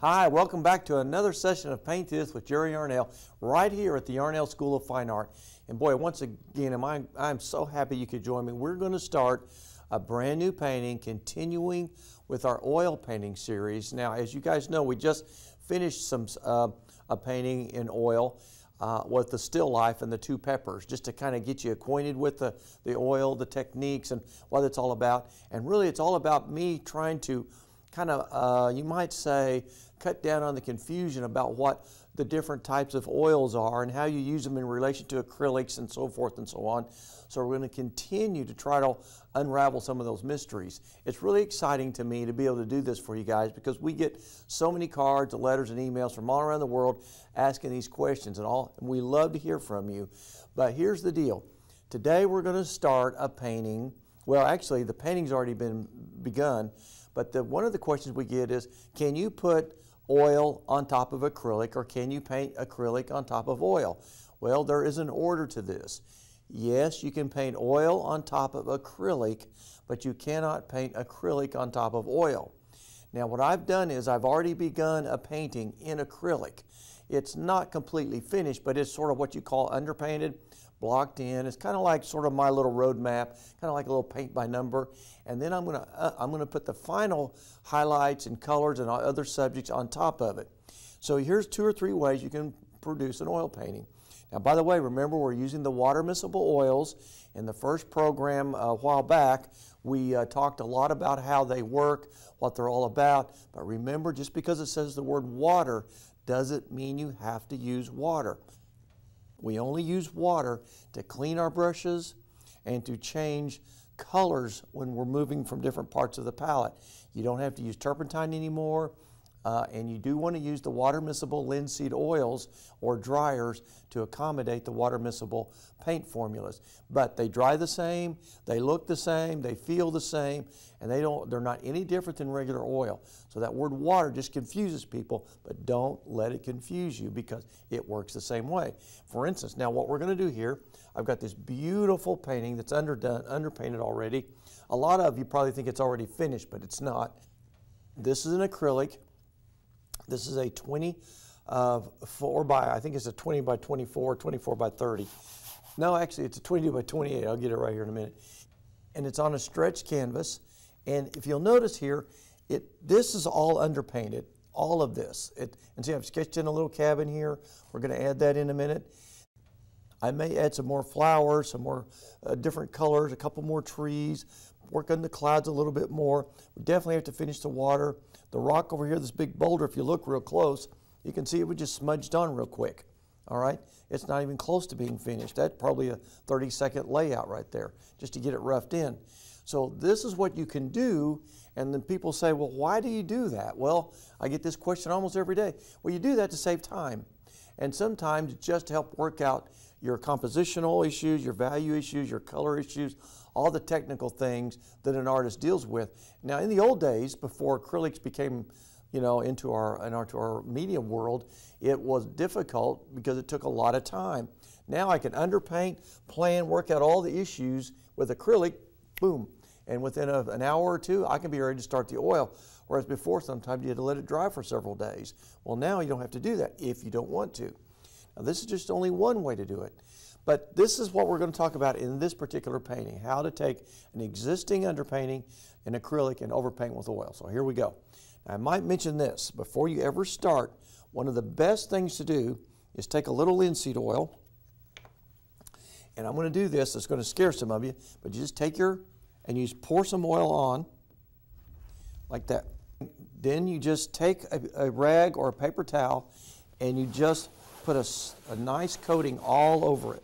Hi, welcome back to another session of Paint This with Jerry Yarnell right here at the Yarnell School of Fine Art. And boy, once again, I'm so happy you could join me. We're going to start a brand new painting, continuing with our oil painting series. Now, as you guys know, we just finished a painting in oil with the still life and the two peppers, just to kind of get you acquainted with the oil, the techniques, and what it's all about. And really, it's all about me trying to kind of, you might say, cut down on the confusion about what the different types of oils are and how you use them in relation to acrylics and so forth and so on. So we're going to continue to try to unravel some of those mysteries. It's really exciting to me to be able to do this for you guys because we get so many cards, letters, and emails from all around the world asking these questions and we love to hear from you. But here's the deal. Today we're going to start a painting. Well, actually, the painting's already been begun. But one of the questions we get is, can you put oil on top of acrylic, or can you paint acrylic on top of oil? Well, there is an order to this. Yes, you can paint oil on top of acrylic, but you cannot paint acrylic on top of oil. Now, what I've done is I've already begun a painting in acrylic. It's not completely finished, but it's sort of what you call underpainted, blocked in. It's kind of like sort of my little road map, kind of like a little paint by number. And then I'm gonna put the final highlights and colors and other subjects on top of it. So here's 2 or 3 ways you can produce an oil painting. Now, by the way, remember we're using the water miscible oils. In the first program a while back, we talked a lot about how they work, what they're all about. But remember, just because it says the word water doesn't mean you have to use water. We only use water to clean our brushes and to change colors when we're moving from different parts of the palette. You don't have to use turpentine anymore, and you do want to use the water miscible linseed oils or dryers to accommodate the water miscible paint formulas. But they dry the same, they look the same, they feel the same, and they're not any different than regular oil. So that word water just confuses people, but don't let it confuse you because it works the same way. For instance, now what we're going to do here, I've got this beautiful painting that's underpainted already. A lot of you probably think it's already finished, but it's not. This is an acrylic. This is a 24 by, I think it's a 20 by 24, 24 by 30. No, actually it's a 22 by 28. I'll get it right here in a minute. And it's on a stretch canvas. And if you'll notice here, this is all underpainted, all of this. And see, I've sketched in a little cabin here. We're going to add that in a minute. I may add some more flowers, some more different colors, a couple more trees, work on the clouds a little bit more. We definitely have to finish the water. The rock over here, this big boulder, if you look real close, you can see it was just smudged on real quick. All right? It's not even close to being finished. That's probably a 30-second layout right there, just to get it roughed in. So this is what you can do, and then people say, well, why do you do that? Well, I get this question almost every day. Well, you do that to save time, and sometimes just to help work out your compositional issues, your value issues, your color issues, all the technical things that an artist deals with. Now, in the old days, before acrylics became, into our medium world, it was difficult because it took a lot of time. Now I can underpaint, plan, work out all the issues with acrylic, boom, and within an hour or two, I can be ready to start the oil. Whereas before, sometimes you had to let it dry for several days. Well, now you don't have to do that if you don't want to. Now, this is just only one way to do it. But this is what we're going to talk about in this particular painting, how to take an existing underpainting in acrylic and overpaint with oil. So here we go. Now, I might mention this. Before you ever start, one of the best things to do is take a little linseed oil, and I'm going to do this. It's going to scare some of you, but you just take and you pour some oil on like that. Then you just take a rag or a paper towel and you just put a nice coating all over it.